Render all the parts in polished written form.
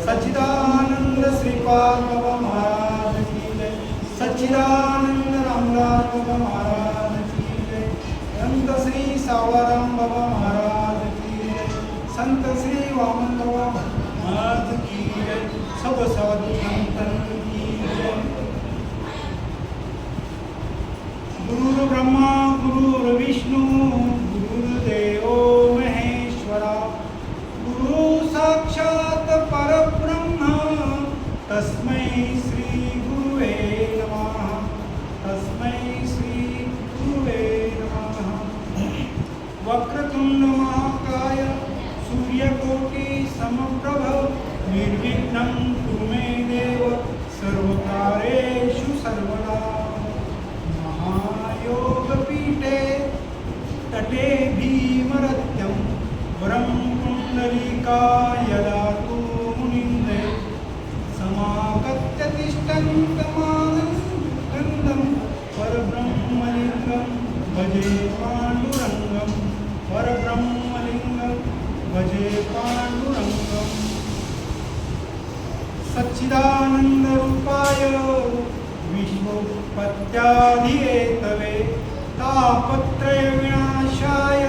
सच्चिदानंद श्रीपाद बाबा महाराज की जय। सच्चिदानंद रामदास बाबा महाराज की जय। संत श्री सावराम बाबा महाराज की जय। संत श्री वामन बाबा महाराज की जय। सब साधु संतन की जय। गुरु ब्रह्मा गुरु विष्णु गुरुदेव महेश्वरा गुरु साक्षात परब्रह्म तस्मै श्री गुरुवे नमः। तस्मै श्री गुरुवे नमः। वक्रतुंड महाकाय सूर्यकोटि समप्रभ निर्विघ्नं कुरु मे देव सर्वकार्येषु सर्वदा। महायोगपीठे तटे भीमरत्यं वरं पुण्डरीकाय ददातु मुनीन्द्रे। समागत्य तिष्ठन्तमानन्दं परब्रह्मलिङ्गं भजे पाण्डुरङ्गं। परब्रह्मलिङ्गं भजे पाण्डुरङ्गम्। सच्चिदानन्दरूपाय विश्वोत्पत्त्यादिहेतवे तापत्रयविनाशाय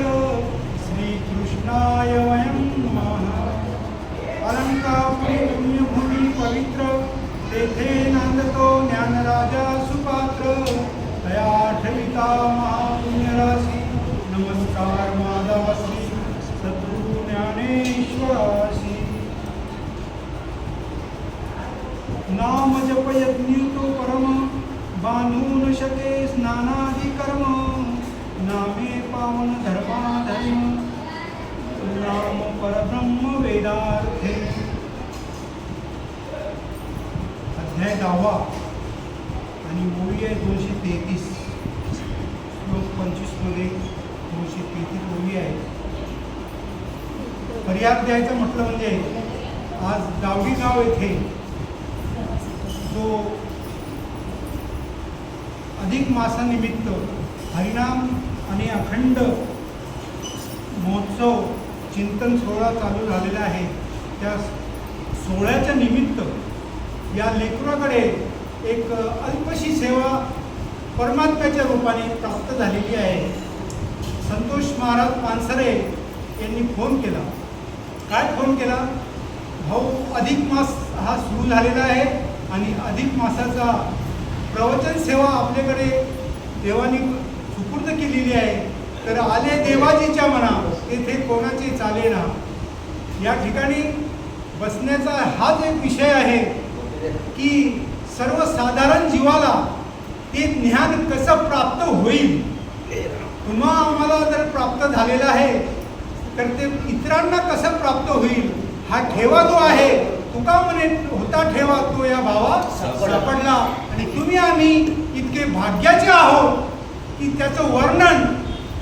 श्रीकृष्णाय वयं नमः। अलंकापुरी पुण्यभूमी पवित्र तेथे नांदतो ज्ञानराजा सुपात्र तया ठविता महापुण्यराशी। नमस्कार माझा श्री सद्गुरु ज्ञानेश्वराशी। नाम जप यज्ञतो परम बांधू न शके स्नानादि कर्म। नामे पावन धर्माधर्म नाम परब्रह्म वेदार्थे। अध्याय 10 आणि ओवी आहे 233 श्लोक 25 मध्ये 233 ओवी आहे। पर्याय द्यायचं म्हटलं म्हणजे आज गावडी गाव येथे जो अधिक मासानिमित्त हरिनाम आणि अखंड महोत्सव चिंतन सोहळा चालू झालेला आहे। त्या सोहळ्याच्या निमित्त या लेकराकडे एक अल्पशी सेवा परमात्म्याच्या रूपाने प्राप्त झालेली आहे। संतोष महाराज पानसरे यांनी फोन केला। काय फोन केला? भाऊ अधिक मास हा सुरू झालेला आहे आणि अधिक मासाचा प्रवचन सेवा आपल्याकडे देवानी सुपूर्द केलेली आहे। तर आले देवाजीच्या मना तेथे कोणाचे चालेना। या ठिकाणी बसण्याचा हाच एक विषय आहे की सर्वसाधारण जीवाला ते ज्ञान कसं प्राप्त होईल। पुन्हा आम्हाला जर प्राप्त झालेलं आहे तर ते इतरांना कसं प्राप्त होईल हा ठेवा जो आहे। तुका म्हणे होता ठेवा तो या भावा सापडला। आणि तुम्ही आम्ही इतके भाग्याचे आहोत की त्याचं वर्णन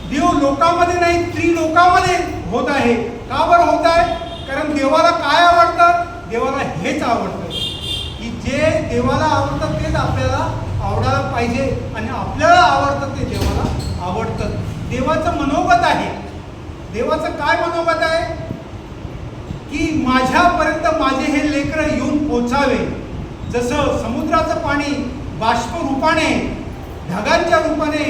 देव लोकांमध्ये नाही त्रिलोकामध्ये होत आहे। का बरं होत आहे? कारण देवाला काय आवडतं? देवाला हेच आवडतं की जे देवाला आवडतं तेच आपल्याला आवडायला पाहिजे आणि आपल्याला आवडतं ते देवाला आवडतं। देवाचं मनोगत आहे। देवाचं काय मनोगत आहे की माझ्यापर्यंत माझे हे लेकरं येऊन पोचावे। जसं समुद्राचं पाणी बाष्प रूपाने ढगांच्या रूपाने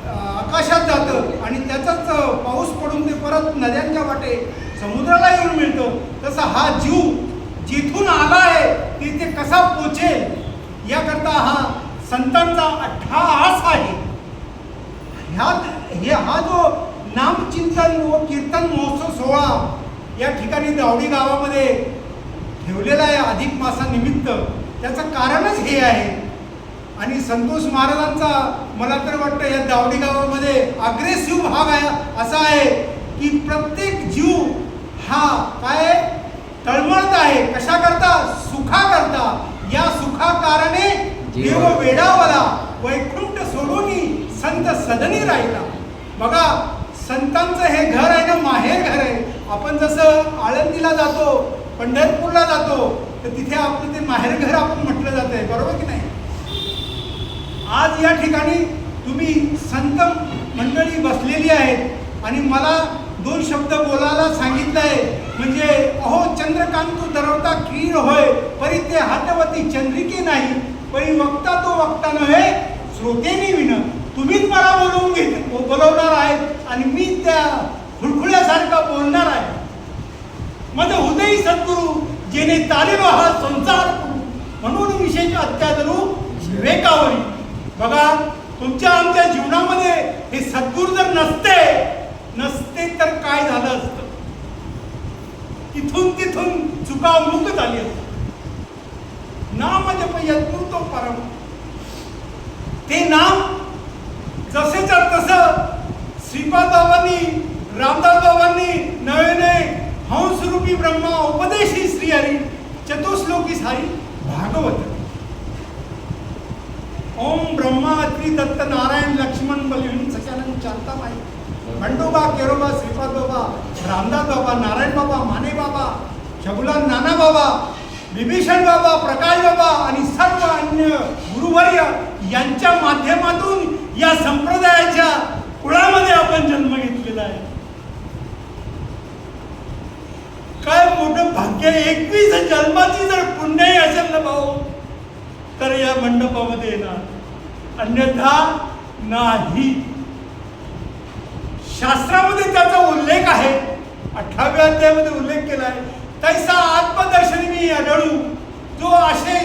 आकाशात जातं आणि त्याचाच पाऊस पडून ते परत नद्यांच्या वाटे समुद्राला येऊन मिळतं, तसा हा जीव जिथून आला आहे तिथे कसा पोचेल याकरता हा संतांचा अट्टहास आहे। हा जो नामचिंतन व कीर्तन महोत्सव सोहळा या ठिकाणी दावडी गावामध्ये ठेवलेला आहे अधिक मासानिमित्त। त्याचं कारणच हे आहे आणि संतोष महाराजांचा मला तर वाटतं या दावडी गावामध्ये अग्रेसिव्ह भाग आहे असा आहे की प्रत्येक जीव हा काय तळमळत आहे, कशा करता? सुखा करता. या सुखा कारणे देव वेडावला, वैकुंठ सोडून संत सदनी राहिला. बघा, संतांचं हे घर आहे ना, माहेर घर आहे. आपण जसं आळंदीला जातो, पंढरपूरला जातो, तर तिथे आपलं ते माहेर घर आपण म्हटलं जात आहे, बरोबर की नाही? आज या ठिकाणी तुम्ही संत मंडळी बसलेली आहेत आणि मला 2 शब्द बोलायला सांगितलं आहे. म्हणजे अहो चंद्रकांत दरवता क्षीर होय, परी ते हातवती चंद्रिके नाही, परी वक्ता तो वक्ता नव्हे श्रोतेनी विन. तुम्हीच मला बोलवणार आहेत आणि मी त्या खुळखुळ्यासारखा बोलणार आहे. माझं हृदय सद्गुरू जेने तालेलो हा संसार म्हणून विशेष अत्यादरू विवेकावरी. बघा, तुमच्या आमच्या जीवनामध्ये हे सद्गुरू जर नसते तर काय झालं असतं? इथून तिथून चुकामुक झाली असते. नाम जप यत्कृतो परम. ते नाम जसेच्या तसं श्रीपाद बाबांनी, रामदास बाबांनी नव्याने हंसरूपी ब्रह्मा उपदेशी श्री हरी चतुश्लोकी सारी भागवत. ओम ब्रह्मा त्रिदत्त नारायण लक्ष्मण बलवीन सचानंद शांताबाई खंडोबा केरोबा श्रीपाद बाबा रामदास बाबा नारायण बाबा माने बाबा शबुलाल नाना बाबा विभीषण बाबा प्रकाश बाबा आणि सर्व अन्य गुरुवर्य यांच्या माध्यमातून या संप्रदायाच्या कुळामध्ये आपण जन्म घेतलेला आहे. काय मोठं भाग्य! 21 जन्माची जर पुण्य असेल ना भाऊ, तर या मंडपामध्ये येणार, अन्यथा नाही. शास्त्रामध्ये त्याचा उल्लेख आहे, 18व्या अध्यायामध्ये उल्लेख केला आहे. तैसा आत्मदर्शनी मी आढळू जो असे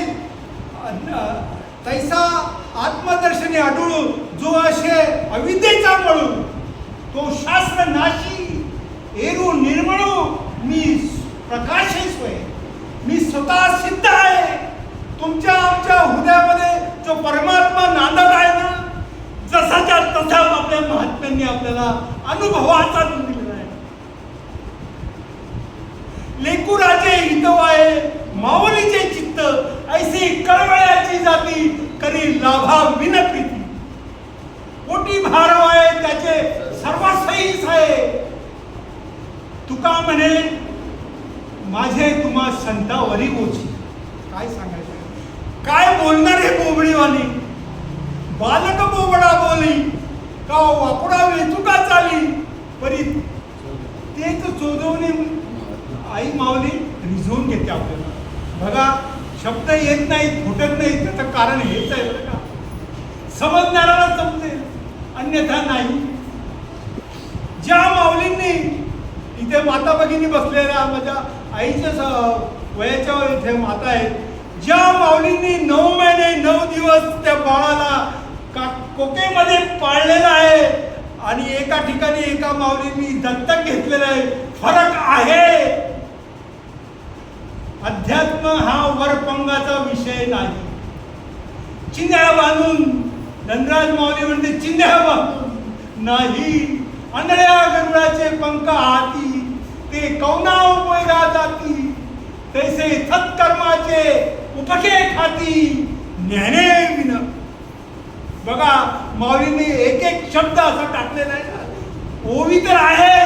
तैसा आत्मदर्शनी आढळू जो असे अविद्येचा मळू, तो शास्त्र नाशी एरू निर्मळू मी प्रकाशेश होय. मी स्वतः सिद्ध आहे. तुमच्या आमच्या हृदयामध्ये जो परमात्मा नांदत आहे ना, जसाच्या तसा आपल्या महात्म्यांनी आपल्याला अनुभवाचा दिलेला आहे. लेकुराचे हितवाये माऊलीचे चित्त ऐसे कळवळ्याची जाती करी लाभा विनप्रीती. पोटी भारवाये त्याचे सर्वसहीच आहे. तुका म्हणे माझे तुम्हा संतावरी ओची. काय सांगायचं? काय बोलणार हे बोबडीवाली? बालक बोबडा बोली का वाकुडा वेचुका चाली, परी तेच चोदवणे आई माऊली रिझवून घेते आपल्याला. बघा, शब्द येत नाहीत, फुटत नाहीत, त्याचं कारण हेच आहे बरं का. समजणाऱ्याला समजेल, अन्यथा नाही. ज्या माऊलींनी इथे माता भगिनी बसलेल्या माझ्या आईच्या वयाच्या इथे माता आहेत, ज्या माऊलींनी 9 महिने 9 दिवस त्या बाळाला कोकेमध्ये पाळलेला आहे आणि एका ठिकाणी एका माऊलींनी दत्तक घेतलेलं आहे. फरक आहे. अध्यात्म हा वरपंगाचा विषय नाही. चिंध्या बांधून धनराज माऊली म्हणते चिंध्या बांधून नाही. आंधळ्या गरुडाचे पंख हाती ते कौना उपयोगा जाती, तैसे सत्कर्माचे उपके खाती ज्ञाने विन. बघा, माऊलींनी एक एक शब्द असा टाकलेला आहे ना. ओवी तर आहे,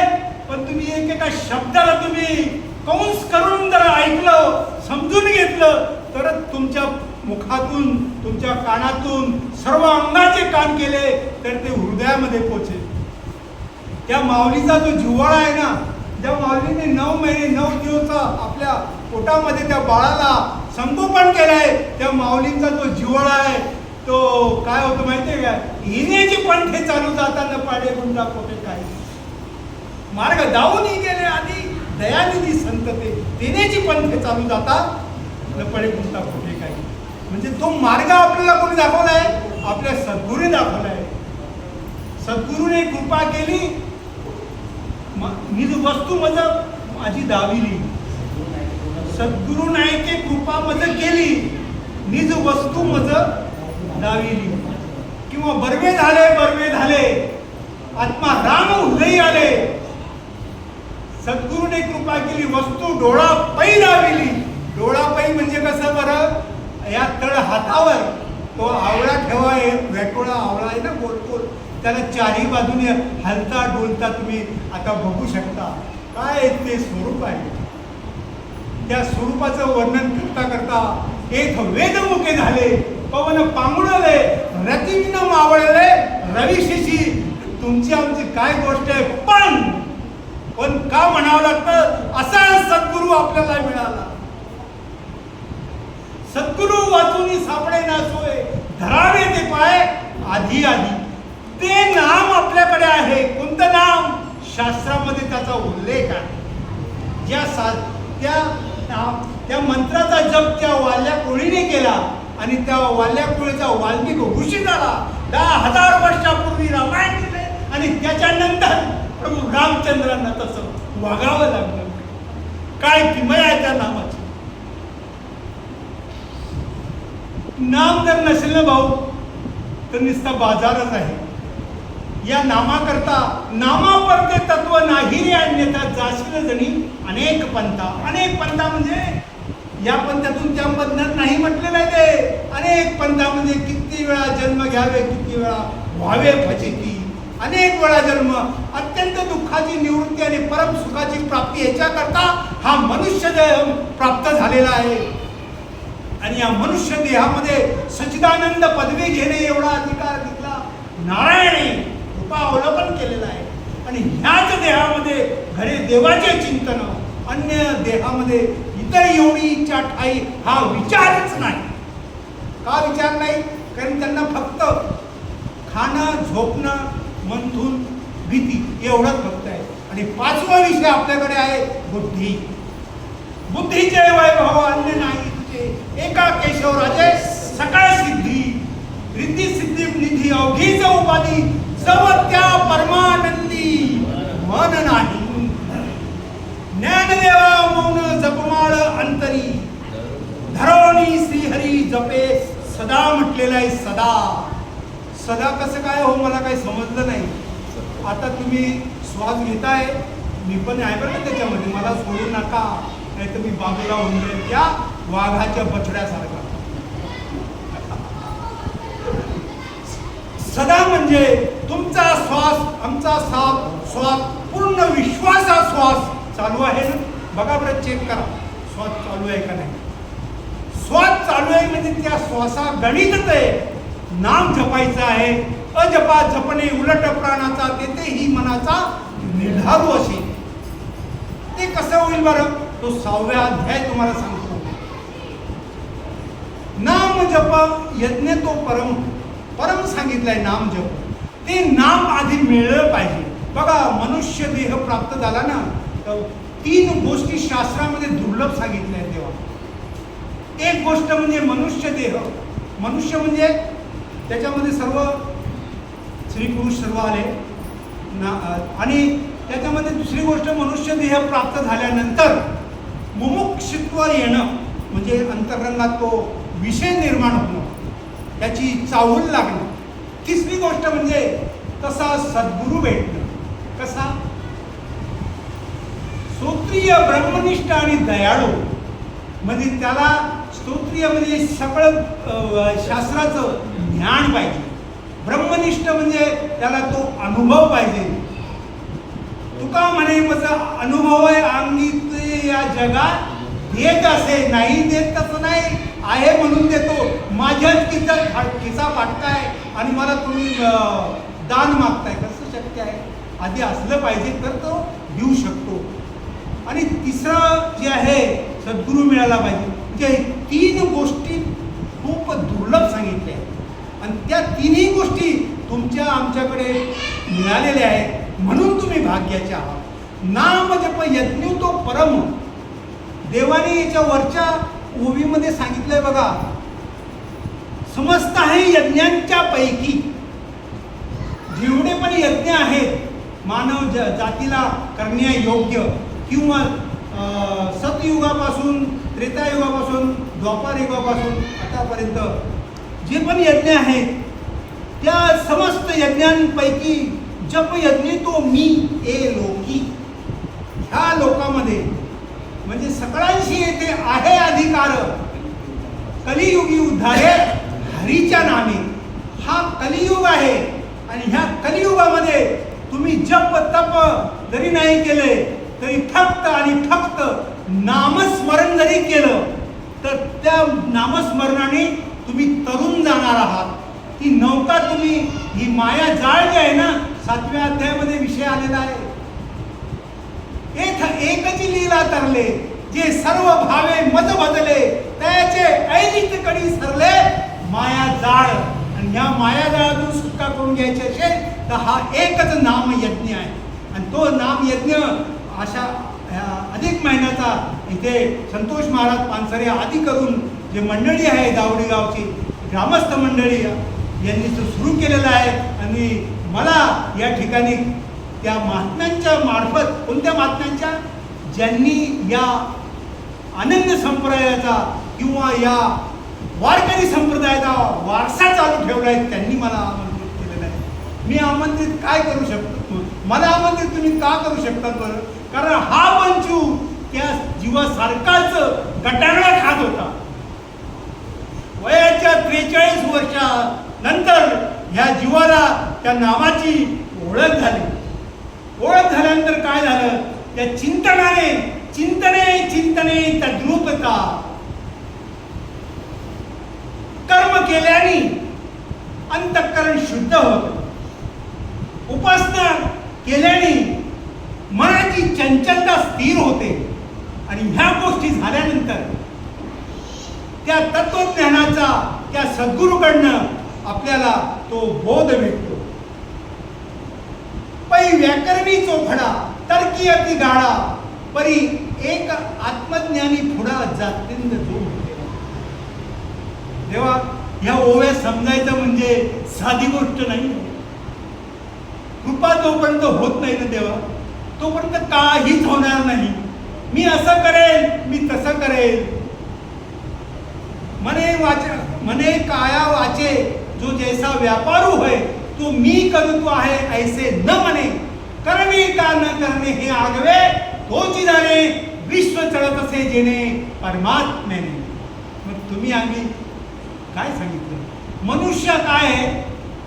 पण तुम्ही एकेका शब्दाला तुम्ही कंस करून जर ऐकलं, समजून घेतलं, तर तुमच्या मुखातून, तुमच्या कानातून सर्व अंगाचे कान केले तर ते हृदयामध्ये पोचेल. त्या माऊलीचा जो जिव्हाळा आहे ना, ज्या माऊलीने 9 महिने 9 दिवस आपल्या पोटामध्ये त्या बाळाला संगोपन केलंय, त्या माऊलींचा जो जिव्हाळा आहे तो काय होतं माहितीये का? येण्याची पंथे चालू जाताना पाडे गुंडा पोटे काय मार्ग दावूनही गेले आणि दयानिधी संत ते देण्याची पंथे चालू जातात न पडे गुंडा पोटे काय. म्हणजे तो मार्ग आपल्याला कोणी दाखवलाय? आपल्या सद्गुरूने दाखवलाय. सद्गुरूने कृपा केली, निज वस्तू मज माझी दाविली. सद्गुरू नायके कृपा मज केली, निज वस्तू मज दाविली, किंवा बर्वे झाले आत्मा राम उदयी आले, सद्गुरूने कृपा केली वस्तू डोळा पै दाविली. डोळा पै म्हणजे कसं बरं, या तळ हातावर तो आवळा ठेवाय, वेटोळा आवळा आहे ना गोल गोल, त्याला चारही बाजूने हलता डोलता तुम्ही आता बघू शकता. काय ते स्वरूप आहे. त्या स्वरूपाचं वर्णन करता करता एक वेदमुखे झाले, पवन पांगुळले, रतिविना मावळले, रविशिशी. तुमची आमची काय गोष्ट आहे, पण का म्हणावं लागतं, असा सद्गुरू आपल्याला मिळाला. सद्गुरू वाचून सापडे ना सोय, धरावे ते पाय आधी आधी. ते नाम आपल्याकडे आहे. कोणतं नाम? शास्त्रामध्ये त्याचा उल्लेख आहे. त्या मंत्राचा जप त्या वाल्या कोळीने केला आणि त्या वाल्या कोळीचा वाल्मिक ऋषी झाला. 10,000 वर्षापूर्वी रामायण केले आणि त्याच्यानंतर प्रभू रामचंद्रांना तसं वागावं लागलं. काय किमया आहे त्या नामाची. नाम जर नसेल ना भाऊ तर नुसता बाजारच आहे. या नामाकरता नामापरते तत्व नाही रे अन्यथा, जाशील जणी अनेक पंथा म्हणजे या पंथातून त्या पंथात नाही म्हटलेलं आहे ते. अनेक पंथा म्हणजे किती वेळा जन्म घ्यावे, किती वेळा व्हावे फजिती, अनेक वेळा जन्म, अत्यंत दुःखाची निवृत्ती आणि परम सुखाची प्राप्ती याच्याकरता हा मनुष्य देह प्राप्त झालेला आहे. आणि या मनुष्य देहामध्ये सच्चिदानंद पदवी घेणे एवढा अधिकार घेतला नारायणे, कृपा अवलंबन केलेला आहे. आणि ह्याच देहामध्ये घरे देवाचे चिंतन, अन्य देहामध्ये इतर एवढी इच्छा ठाई हा विचारच नाही. का विचार नाही? कारण त्यांना फक्त खाणं, झोपणं, मंथून, भीती एवढंच फक्त आहे. आणि 5वा विषय आपल्याकडे आहे बुद्धी. बुद्धीचे वैभव अन्य नाही तुझे, एका केशव राजे सकळ सिद्धी, रिद्धी सिद्धी निधी अवघीच उपाधी, जव त्या परमानंदी मन नाही. ज्ञानदेवा मौन जपमाळ अंतरी, धरोणी श्रीहरी जपे सदा म्हटलेला आहे. सदा सदा कसं काय हो, मला काही समजलं नाही. आता तुम्ही श्वास घेताय, मी पण आहे बरं त्याच्यामध्ये, मला सोडू नका नाही तर मी बाजूला होऊन जाईल त्या वाघाच्या बछड्यासारखा. सदा म्हणजे तुमचा श्वास, आमचा श्वास पूर्ण विश्वासा श्वास चालू आहे ना. बघा बरं, चेक करा श्वास चालू आहे का नाही. श्वास चालू आहे म्हणजे त्या श्वासा गणितच आहे. नाम जपायचं आहे, अजपा जपणे उलट प्राणाचा, तेथेही मनाचा निर्धारू असे. ते कसं होईल बरं, तो 6वा अध्याय तुम्हाला सांगतो. नाम जप यज्ञ तो परम सांगितलंय. नाम जप, ते नाम आधी मिळलं पाहिजे. बघा, मनुष्य देह प्राप्त झाला ना, तर 3 गोष्टी शास्त्रामध्ये दुर्लभ सांगितल्या आहेत तेव्हा. एक गोष्ट म्हणजे मनुष्य देह. मनुष्य म्हणजे त्याच्यामध्ये सर्व स्त्री पुरुष सर्व आले ना. आणि त्याच्यामध्ये दुसरी गोष्ट, मनुष्य देह प्राप्त झाल्यानंतर मुमुक्षुत्व येणं, म्हणजे अंतरंगात तो विषय निर्माण होणं, त्याची चाहूल लागणं. तिसरी गोष्ट म्हणजे तसा सद्गुरू भेटणं. कसा? स्तोत्रीय, ब्रह्मनिष्ठ आणि दयाळू. म्हणजे त्याला स्तोत्रीय म्हणजे सगळं शास्त्राचं ज्ञान पाहिजे. ब्रह्मनिष्ठ म्हणजे त्याला तो अनुभव पाहिजे. तुका म्हणे माझा अनुभव आहे अंगी, ते या जगात देत असे, नाही देत तसं नाही, आहे म्हणून देतो. माझ्याच खिसा फाटकाय आणि मला तुम्ही दान मागताय, कसं शक्य आहे? आधी असलं पाहिजे तर तो देऊ शकतो. आणि तिसरं जे आहे, सद्गुरू मिळाला पाहिजे. म्हणजे 3 गोष्टी खूप दुर्लभ सांगितल्या आहेत आणि त्या 3ही गोष्टी तुमच्या आमच्याकडे मिळालेल्या आहेत, म्हणून तुम्ही भाग्याचे आहात. नाम जप यज्ञ तो परम. देवाने याच्या वरच्या ओवीमध्ये सांगितलंय बघा, समस्त आहे यज्ञांच्या पैकी. जेवढे पण यज्ञ आहेत मानव जातीला करण्यायोग्य, किंवा सतयुगापासून त्रेतायुगापासून द्वापार युगापासून आतापर्यंत जे पण यज्ञ आहेत त्या समस्त यज्ञांपैकी जप यज्ञ तो मी ए लोकी, ह्या लोकामध्ये म्हणजे सगळ्यांशी येथे आहे अधिकार, कलियुगी उद्धारे हरीच्या नामे. हा कलियुग आहे आणि ह्या कलियुगामध्ये तुम्ही जप तप जरी नाही केले तरी फक्त आणि फक्त नामस्मरण जरी केलं तर त्या नामस्मरणाने तुम्ही तरुण जाणार आहात. ती नौका तुम्ही, ही माया जाळ जी आहे ना, 7व्या अध्यायामध्ये विषय आलेला आहे. एकची लीला तरले जे सर्व भावे मज बदले त्याचे ऐनित कडी सरले माया जाळ. आणि ह्या माया जाळातून सुटका करून घ्यायची असेल तर हा एकच नाम यज्ञ आहे. आणि तो नाम यज्ञ अशा अधिक महिन्याचा इथे संतोष महाराज पानसरे आदी करून जे मंडळी आहे दावडी गावची ग्रामस्थ मंडळी यांनी तो सुरू केलेला आहे. आणि मला या ठिकाणी त्या महात्म्यांच्या मार्फत, कोणत्या महात्म्यांच्या, ज्यांनी या अनन्य संप्रदायाचा किंवा या वारकरी संप्रदायाचा वारसा चालू ठेवला आहे, त्यांनी मला आमंत्रित केलेलं आहे. मी आमंत्रित काय करू शकतो, मला आमंत्रित तुम्ही का करू शकता बरं? कारण हा पंचू त्या जीवासारखाच गटांगळा खात होता. वयाच्या 43 वर्षानंतर ह्या जीवाला त्या नावाची ओळख झाली. ओळख झाल्यानंतर काय झालं, त्या चिंतनाने चिंतने तद्रूपता, कर्म केल्याने अंतःकरण शुद्ध होत, उपासना केल्याने मनाची चंचलता स्थिर होते. आणि ह्या गोष्टी झाल्यानंतर त्या तत्वज्ञानाचा, त्या सद्गुरूकडनं आपल्याला तो बोध भेटतो. पै व्याकरणी चोखडा तर्की अति गाडा परी एक आत्मज्ञानी पुढा जातींद जो. देवा, ह्या ओव्या समजायचं म्हणजे साधी गोष्ट नाही. कृपा जोपर्यंत होत नाही ना देवा, तोपर्यंत काहीच होणार नाही. मी असं करेल, मी तसं करेल, मने काया वाचे जो जैसा व्यापारू है तो मी करू तो आहे ऐसे न म्हणे. करणे का न करणे हे आगवे तोची जाणे विश्व चढत असे जेणे परमात्म्याने. मग तुम्ही आम्ही काय सांगितलं, मनुष्य काय आहे,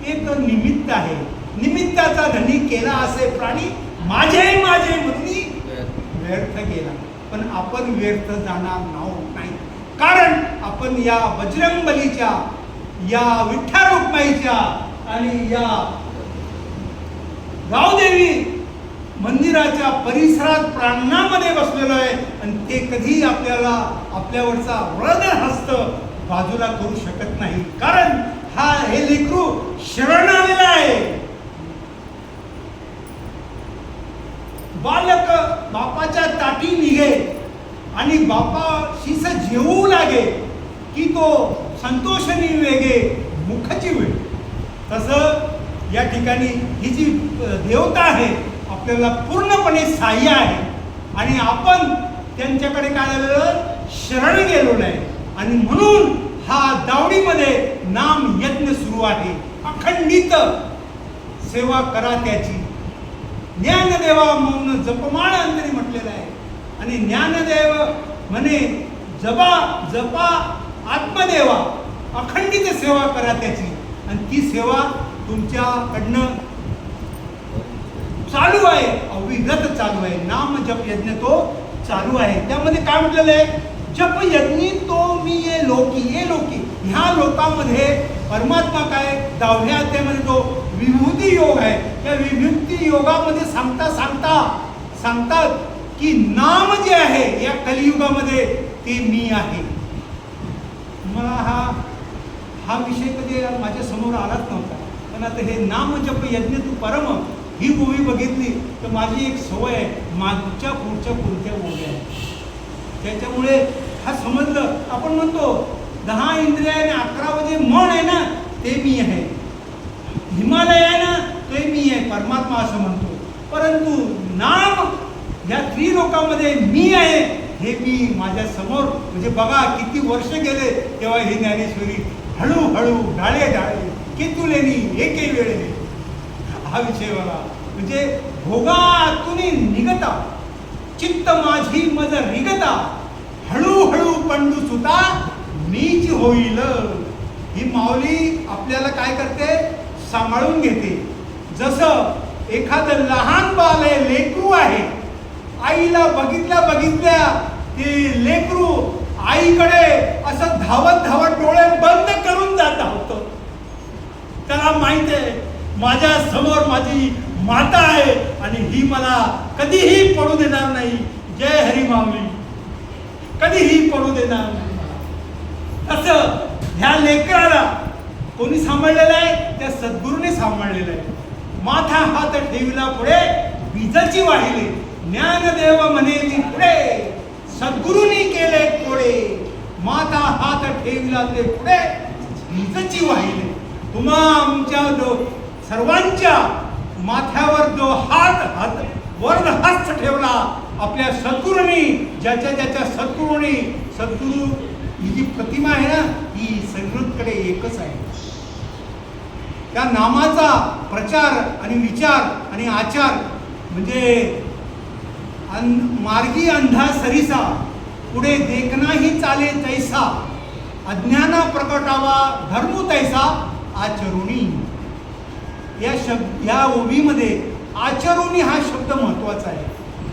एक निमित्त आहे. निमित्ताचा धनी केला असे प्राणी माझे म्हणून व्यर्थ गेला. पण आपण व्यर्थ जाणार नाही, कारण आपण या बजरंगबलीच्या, या विठ्ठल रुक्माईच्या आणि या गावदेवी मंदिराच्या परिसरात प्रांगणामध्ये बसलेलो आहे. आणि ते कधी आपल्याला आपल्यावरचा वरद हस्त बाजूला करू शकत नाही, कारण हे लेकरू शरण आलेला आहे. बालक बापाच्या ताटी निघे आणि बापाशीच जेवू लागे की तो संतोषनी वेगे मुखची वेळ. तसं या ठिकाणी ही जी देवता आहे आपल्याला पूर्णपणे सहाय्य आहे. आणि आपण त्यांच्याकडे काय झालेलं, शरण गेलो नाही. आणि म्हणून हा दावडीमध्ये नाम यज्ञ सुरू आहे. अखंडित सेवा करा त्याची. ज्ञानदेवा म्हणून जपमाळ अंतरी म्हटलेलं आहे. आणि ज्ञानदेव म्हणे जपा आत्मदेवा, अखंडित सेवा करा त्याची. आणि ती सेवा तुमच्याकडनं चालू आहे, अविरत चालू आहे. नाम जप यज्ञ तो चालू आहे. त्यामध्ये काय म्हटलेलं आहे, जप यज्ञी तो मी ये लोकी. ह्या लोकांमध्ये परमात्मा काय, 10व्या अध्यायामध्ये तो विभूती योग आहे. त्या विभूती योगामध्ये सांगतात की नाम जे आहे या कलियुगामध्ये ते मी आहे. मला हा विषय कधी माझ्या समोर आलाच नव्हता. पण आता हे नाम जप यज्ञ तू परम ही मूवी बघितली तर माझी एक सवय आहे, मागच्या पुढच्या कोणत्या ओव्या आहेत त्याच्यामुळे हा समजलं. आपण म्हणतो 10 इंद्रिय आणि 11 जे मन आहे ना ते मी आहे, हिमालय आहे ना ते मी आहे, परमात्मा असं म्हणतो. परंतु नाम या त्रिलोकामध्ये मी आहे हे मी माझ्या समोर, म्हणजे बघा किती वर्ष गेले तेव्हा ही ज्ञानेश्वरी हळूहळू डाळे डाळे केतुलेनी एके वेळे. हा विषय बघा. म्हणजे भोगातून निघता चित्त माझी मज रिगता, हळूहळू पंडू सुता मीच होईल. ही माऊली आपल्याला काय करते, सांभाळून घेते. जसं एखादं लहान बाल आहे, लेकरू आहे, आईला बघितल्या बघितल्या ते लेकरू आईकडे असं धावत धावत डोळे बंद करून जात होतं. त्याला माहित आहे माझ्या समोर माझी माता आहे आणि ही मला कधीही पडू देणार नाही. जय हरी माऊली, कधीही पडू देणार नाही. तसं ह्या लेकराला कोणी सांभाळलेलं आहे, त्या सद्गुरूने सांभाळलेलं आहे. माथा हात ठेवला पुढे बीजची वाहिले, ज्ञानदेव म्हणेली पुढे सद्गुरूंनी केले कोडे. माथा हात ठेवला ते पुढे बीजची वाहिले. तुम्हा आमच्या सर्वांच्या माथ्यावर जो हात वर हस्त ठेवला आपल्या सद्गुरूंनी, ज्याच्या ज्याच्या सद्गुरूंनी, सद्गुरू ही जी प्रतिमा आहे ना, ही सगळीकडे एकच आहे. त्या नामाचा प्रचार आणि विचार आणि आचार म्हणजे मार्गी अंधा सरिसा, पुढे देखनाही चाले तैसा, अज्ञाना प्रकटावा धर्मू तैसा आचरुणी. या ओवीमध्ये आचरुणी हा शब्द महत्वाचा आहे.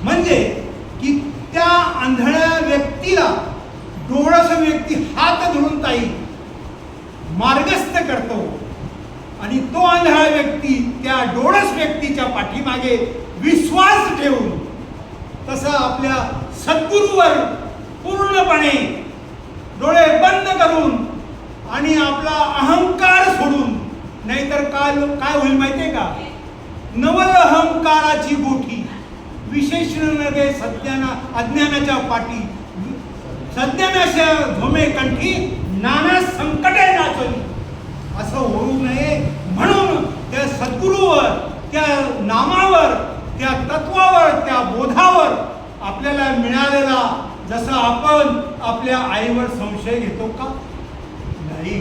म्हणजे की त्या आंधळ्या व्यक्तीला डोळस व्यक्ती हात धरून ताई मार्गस्थ करतो आणि तो आंधळा व्यक्ती त्या डोळस व्यक्तीच्या पाठीमागे विश्वास ठेवून तसं आपल्या सद्गुरूवर पूर्णपणे डोळे बंद करून आणि आपला अहंकार सोडून, नाहीतर काय होईल माहितीये का, नवल अहंकाराची गोठी विशेषण नगे सज्ञाना अज्ञानाच्या पाठी, सज्ञानाच्या धोमे कंठी नाना संकटे नाचली. असं होऊ नये म्हणून त्या सद्गुरूवर, त्या नामावर, त्या तत्वावर, त्या बोधावर आपल्याला मिळालेला, जसं आपण आपल्या आईवर संशय घेतो का, नाही.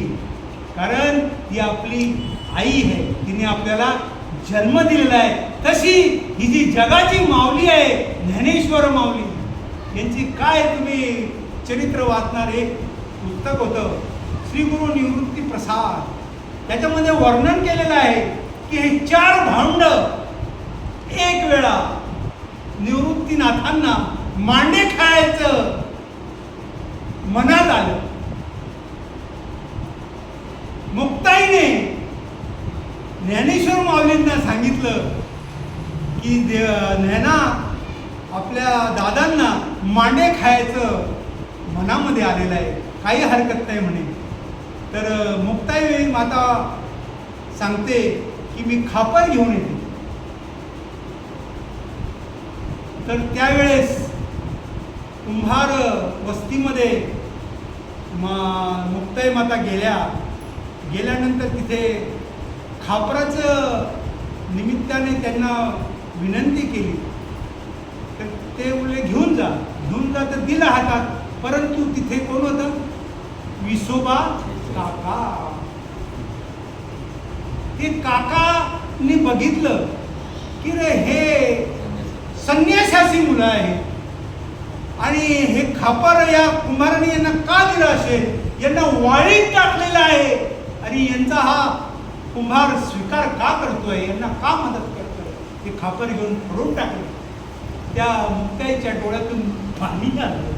कारण ती आपली आई आहे, तिने आपल्याला जन्म दिलेला आहे. तशी ही जी जगाची माऊली आहे ज्ञानेश्वर माऊली, यांची काय तुम्ही चरित्र वाचणार. एक पुस्तक होतं श्री गुरु निवृत्ती प्रसाद, त्याच्यामध्ये वर्णन केलेलं आहे की हे 4 भावंड एक वेळा निवृत्तीनाथांना मांडे खायचं मनात आलं. मुक्ताईने ज्ञानेश्वर माऊलींना सांगितलं की ज्ञाना आपल्या दादांना मांडे खायचं मनामध्ये आलेलं आहे, काही हरकत नाही म्हणे. तर मुक्ताई माता सांगते की मी खापर घेऊन येते. तर त्यावेळेस कुंभार वस्तीमध्ये मुक्ताई माता गेल्यानंतर तिथे खापराचं निमित्ताने त्यांना विनंती केली. तर ते बोलले घेऊन जा तर दिला हातात. परंतु तिथे कोण होतं, विसोबा काका. ते काकांनी बघितलं की रे हे संन्यासाची मुलं आहेत आणि हे खापर या कुंभाराने यांना का दिलं असेल, यांना वाळीत टाकलेलं आहे आणि यांचा हा कुंभार स्वीकार का करतोय, यांना का मदत करतोय. ते खापर घेऊन फोडून टाकले. त्या मुक्ताईच्या डोळ्यातून पाणी आलं.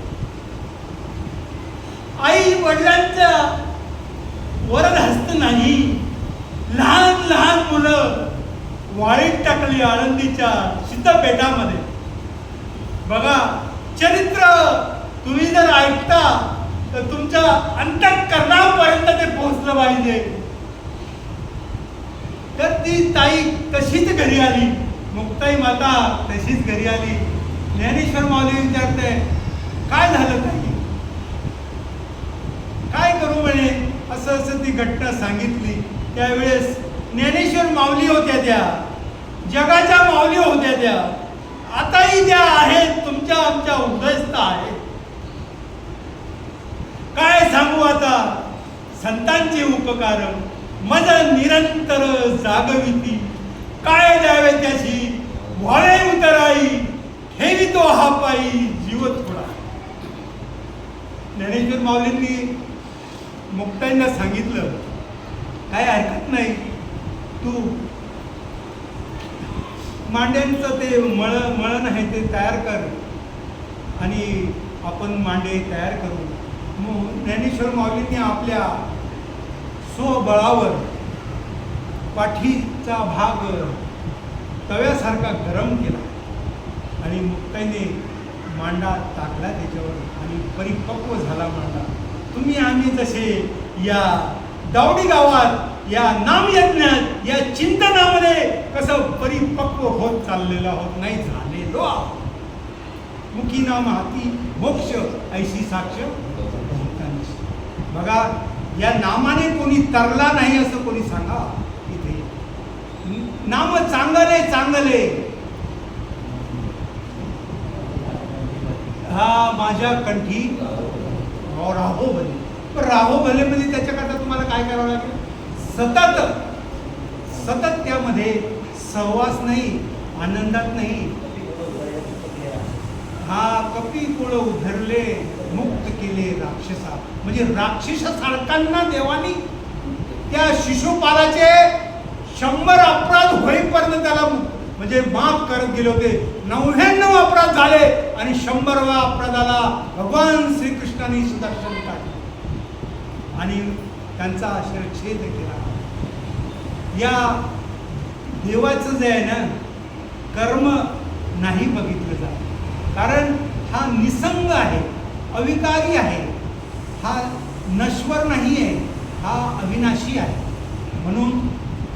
आई वडिलांचा वरद हस्त नाही, लहान लहान मुलं वाळीत टाकली आळंदीच्या सीतापेठामध्ये. बघा चरित्र तुम्ही जर ऐकता तर तुमच्या अंतःकरणापर्यंत ते पोहोचलं पाहिजे. तर ती ताई तशीच घरी आली, मुक्ताई माता तशीच घरी आली. ज्ञानेश्वर माऊली विचारते काय झालं ताई, काय करू म्हणे. असं ती घटना सांगितली. त्यावेळेस ज्ञानेश्वर माऊली होत्या, त्या जगाच्या माऊली होत्या, त्या आताही त्या आहेत, तुमच्या आमच्या उदयस्थ आहेत. काय सांगू आता, संतांचे उपकार मज निरंतर जागविती, काय द्यावे त्याची व्हाळे उतराई, ठेवितो हा पायी जीव थोडा. ज्ञानेश्वर माऊलींनी मुक्ताईंना सांगितलं, काय हरकत नाही, तू मांड्यांचं ते मळण आहे ते तयार कर आणि आपण मांडे तयार करू. मग ज्ञानेश्वर माऊलींनी आपल्या स्वबळावर पाठीचा भाग तव्यासारखा गरम केला आणि मुक्ताईने मांडा टाकला त्याच्यावर आणि परिपक्व झाला मांडा. तुम्ही आम्ही जसे या दावडी गावात या नामयज्ञात या चिंतनामध्ये कसं परिपक्व होत चाललेलो आहोत, नाही झालेलो आहोत. मुखी नाम हाती मोक्ष ऐशी साक्ष बहुतांची. बघा, या नामाने कोणी तरला नाही असं कोणी सांगा. इथे नाम चांगले चांगले, हा माझ्या कंठी राहो भले. पण राहो भले म्हणजे त्याच्याकरता तुम्हाला काय करावं लागेल, सतत सतत त्यामध्ये सहवास नाही, आनंदात नाही. हा कपी कुळ उधरले मुक्त केले राक्षसा, म्हणजे राक्षसासारखांना देवानी त्या शिशुपालाचे 100 अपराध होईपर्यंत त्याला म्हणजे माफ करत गेले होते. 99 अपराध झाले आणि 100व्या अपराधाला भगवान श्रीकृष्णाने सुदर्शन काढले आणि त्यांचा शिरच्छेद केला. या देवाचं जे आहे ना कर्म नाही बघितलं जात, कारण हा निसंग आहे, अविकारी आहे, हा नश्वर नाही आहे, हा अविनाशी आहे. म्हणून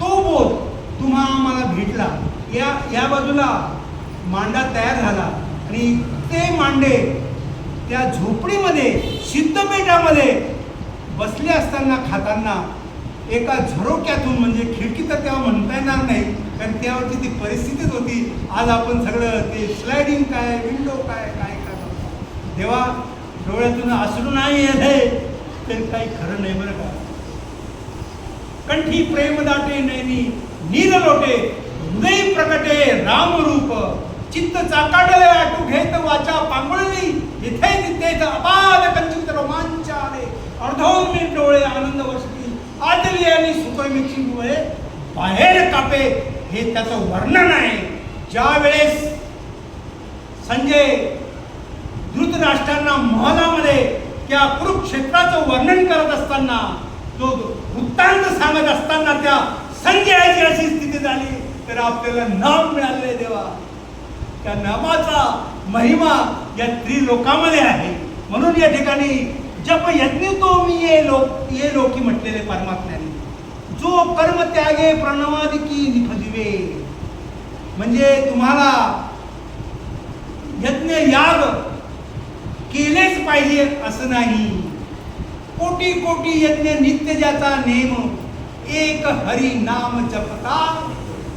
तो बोध तुम्हा आम्हाला भेटला. या बाजूला मांडा तयार झाला आणि ते मांडे त्या झोपडीमध्ये सिद्धपेठामध्ये बसले असताना खाताना एका झरोक्यातून, म्हणजे खिडकी तर तेव्हा म्हणता येणार नाही कारण त्यावरची ती परिस्थितीच होती. आज आपण सगळं ते स्लायडिंग काय, विंडो काय काय काय तेव्हा डोळ्यातून अश्रू नाही येत तर काही खरं नाही बरं का. कंठी प्रेम दाटे नैनी नील लोटे, हृदय प्रकटे रामरूप, चित्त चाकाडले आटू घेत वाचा पांगुळली, इथे तिथे अपाद कंचित रोमांच आले, अर्धोन्मित डोळे आनंद वर्षी आदली आणि सुखमिची डोळे बाहेर कापे. हे त्याचं वर्णन आहे. ज्या वेळेस संजय धृतराष्ट्रांना महलामध्ये त्या कुरुक्षेत्राचं वर्णन करत असताना, तो वृत्तांत सांगत असताना त्या संजयाची अशी स्थिती झाली तर आपल्याला नाम मिळाले देवा. त्या नामाचा महिमा या त्रिलोकामध्ये आहे. म्हणून या ठिकाणी जप यज्ञ तो मी ये लोकी म्हटलेले परमात्म्याने, जो कर्म त्यागे प्रणवादिकी निफजिवे, म्हणजे तुम्हाला यज्ञ याग केलेच पाहिजे असं नाही. कोटी कोटी यज्ञ नित्य ज्याचा नेम, एक हरी नाम जपता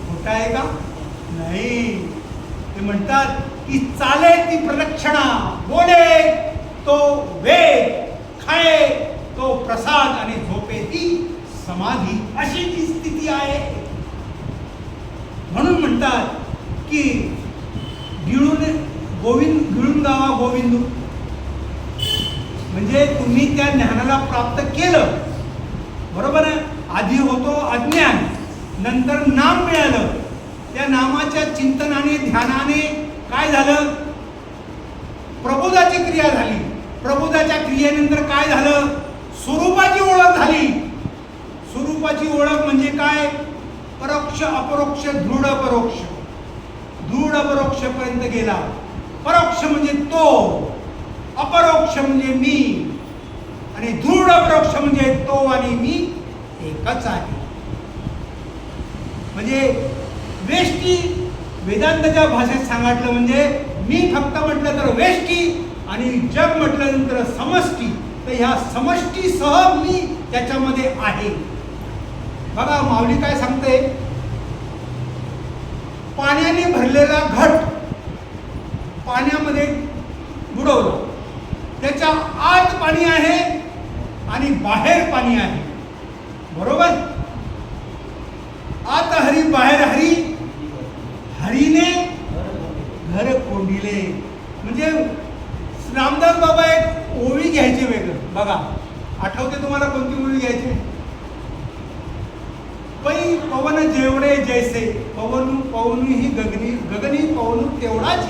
होत आहे का नाही. ते म्हणतात की चाले ती प्रदक्षिणा, बोले तो वेद, खाये तो प्रसाद आणि झोपे ती समाधी, अशी ती स्थिती आहे. म्हणून म्हणतात की गिळून गावा गोविंद, म्हणजे तुम्ही त्या ज्ञानाला प्राप्त केलं बरोबर आहे. आधी होतो अज्ञान, नंतर नाम मिळालं. त्या नामाच्या चिंतनाने ध्यानाने काय झालं, प्रबोधाची क्रिया झाली. प्रबोधाच्या क्रियेनंतर काय झालं, स्वरूपाची ओळख झाली. स्वरूपाची ओळख म्हणजे काय, परोक्ष अपरोक्ष दृढ परोक्ष. दृढ परोक्ष पर्यंत गेला. परोक्ष म्हणजे तो, अपरोक्ष म्हणजे मी, आणि दृढ परोक्ष म्हणजे तो आणि मी एकच आहे. म्हणजे वेष्टी वेदांताच्या भाषेत सांगितलं म्हणजे मी फक्त म्हटलं तर वेष्टी आणि जग म्हटलं नंतर समष्टी. तर ह्या समष्टीसह मी त्याच्यामध्ये आहे. बघा माऊली काय सांगते, पाण्याने भरलेला घट पाण्यामध्ये बुडवलं, त्याच्या आत पाणी आहे आणि बाहेर पाणी आहे. बरोबर. आत हरी बाहेर हरी, हरीने घर कोंडिले. म्हणजे रामदास बाबा एक ओळी घ्यायचे वेगळं. बघा, आठवते तुम्हाला कोणती ओळी घ्यायची? पै पवन जेवढे जैसे, पवन पवनु ही गगनी, गगनी पवनु तेवढाच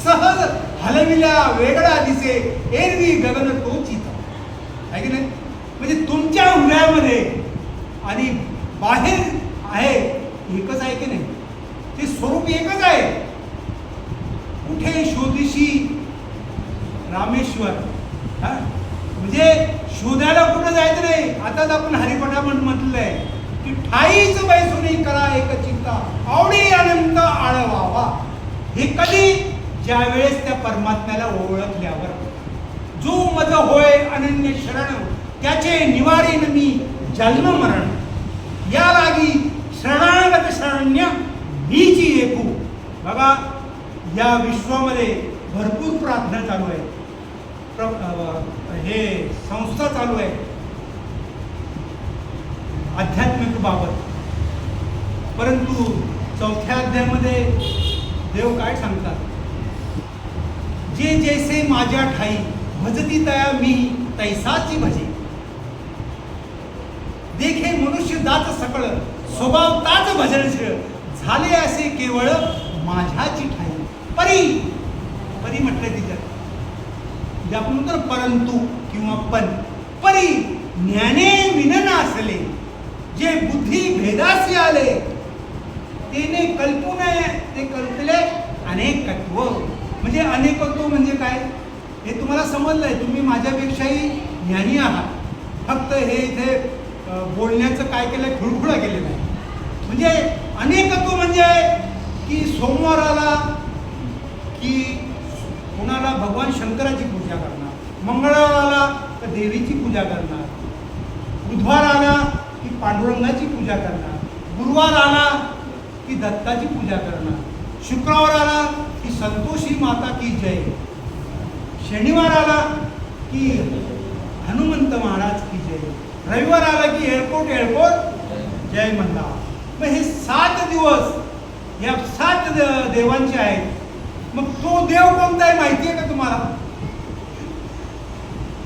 सहज हलविल्या वेगळा दिसे, एरवी गगन तोच इथं. आहे की नाही? म्हणजे तुमच्या हृदयामध्ये आणि बाहेर आहे एकच आहे की नाही? ते स्वरूप एकच आहे. कुठे शोधिशी रामेश्वर. म्हणजे शोधायला कुठं जायचं नाही. आताच आपण हरिपटामध्ये म्हटलंय की ठाईच बैसुनी करा एक चिंता, आवडी अनंत आळवावा. हे कधी? ज्या वेळेस त्या परमात्म्याला ओळखल्यावर. जो मज होय अनन्य शरण, त्याचे निवारीन मी जन्म मरण. या लागी शरणागत शरण्य मीची एकू. बघा, या विश्वामध्ये भरपूर प्रार्थना चालू आहे, हे संस्था चालू आहे आध्यात्मिक बाबत. परंतु चौथ्या अध्यायामध्ये देव काय सांगतात? जे जैसे माझ्या ठाई भजती तया मी तैसाची भजे. देखे मनुष्य दात सकळ, स्वभाव ताच भजन झाले असे केवळ माझ्याची ठाई. परी परी म्हटलं तिच्यात, जे आपण म्हणतो परंतु किंवा पण. परी ज्ञाने विनन असले, जे बुद्धी भेदासी आले, तेने कल्पून ते कल्पले अनेकत्व. म्हणजे अनेकत्व म्हणजे काय हे तुम्हाला समजलंय. तुम्ही माझ्यापेक्षाही ज्ञानी आहात. फक्त हे इथे बोलण्याचं काय केलंय, खुळखुळा केलेलं आहे. म्हणजे अनेकत्व म्हणजे की सोमवार आला की कोणाला भगवान शंकराची पूजा करणार, मंगळवार आला तर देवीची पूजा करणार, बुधवार आला की पांडुरंगाची पूजा करणार, गुरुवार आला की दत्ताची पूजा करणार, शुक्रवार आला की संतोषी माता की जय, शनिवार आला की हनुमंत महाराज की जय, रविवार आला की एअरपोर्ट एअरपोर्ट जय म्हणला. मग हे 7 दिवस या 7 देवांचे आहेत. मग तो देव कोणता आहे माहिती आहे का तुम्हाला?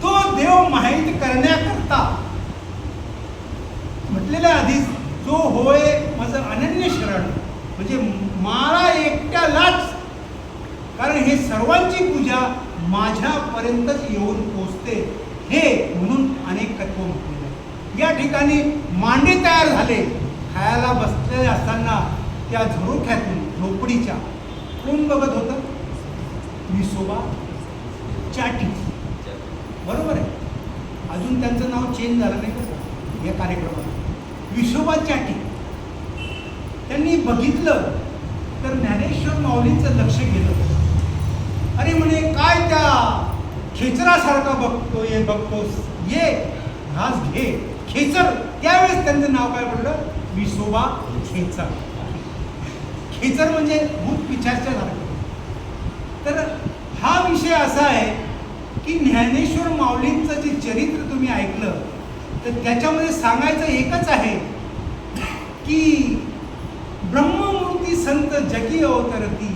तो देव माहिती करण्याकरता म्हटलेलं आधीच, जो होय माझं अनन्य शरण, म्हणजे मला एकट्यालाच. कारण हे सर्वांची पूजा माझ्यापर्यंतच येऊन पोचते, हे म्हणून अनेकत्व म्हटलेलं आहे. या ठिकाणी मांडे तयार झाले. खायला बसलेले असताना त्या झरोख्यातून झोपडीच्या कोण बघत होतं? विसोबा चाटी. बरोबर आहे. अजून त्यांचं नाव चेंज झालं नाही का या कार्यक्रमात? विसोबा चाटी. त्यांनी बघितलं तर ज्ञानेश्वर माऊलींचं लक्ष गेलं. अरे म्हणे, काय त्या खेचरासारखा बघतोस, ये घास घे. खेचर. त्यावेळेस त्यांचं नाव काय पडलं? विसोबा खेचर. खेचर म्हणजे भूत पिशाच्या सारखं. तर हा विषय असा आहे की ज्ञानेश्वर माऊलींचं जे चरित्र तुम्ही ऐकलं तर त्याच्यामध्ये सांगायचं एकच आहे की ब्रह्ममूर्ती संत जगी अवतरती,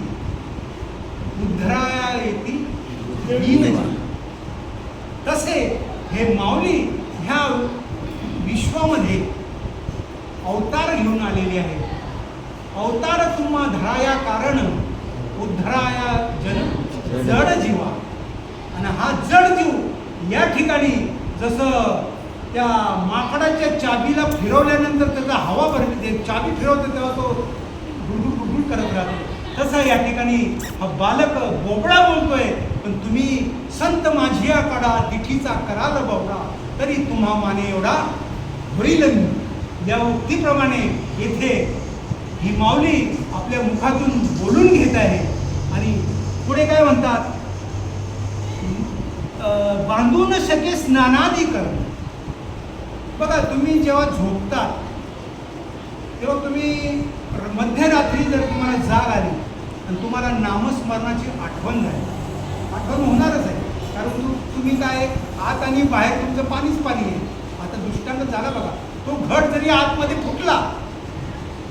उद्धराया येती दीनजी. तसे हे माऊली ह्या विश्वामध्ये अवतार घेऊन आलेले आहेत. अवतार तुम्हा धराया कारण, उद्धराया जड जीवा. आणि हा जड जीव या ठिकाणी जसं त्या माकडाच्या चाबीला फिरवल्यानंतर त्याचा हवा भरते, चाबी फिरवते तेव्हा तो गुडगुड गुडगुड करत राहतो, तसं या ठिकाणी हा बालक बोबडा बोलतोय. पण तुम्ही संत माझिया कडा तिठीचा कराल बोबडा, तरी तुम्हा माने एवढा होईल. या उक्तीप्रमाणे येथे ही माऊली आपल्या मुखातून बोलून घेत आहे. आणि पुढे काय म्हणतात? बांधू न शके स्नानादी करणं. बघा, तुम्ही जेव्हा झोपता तेव्हा तुम्ही मध्यरात्री जर तुम्हाला जाग आली आणि तुम्हाला नामस्मरणाची आठवण झाली, आठवण होणारच आहे. कारण तुम्ही काय आत आणि बाहेर तुमचं पाणीच पाणी आहे. आता आता दृष्टांत झाला बघा. तो घट जरी आतमध्ये फुटला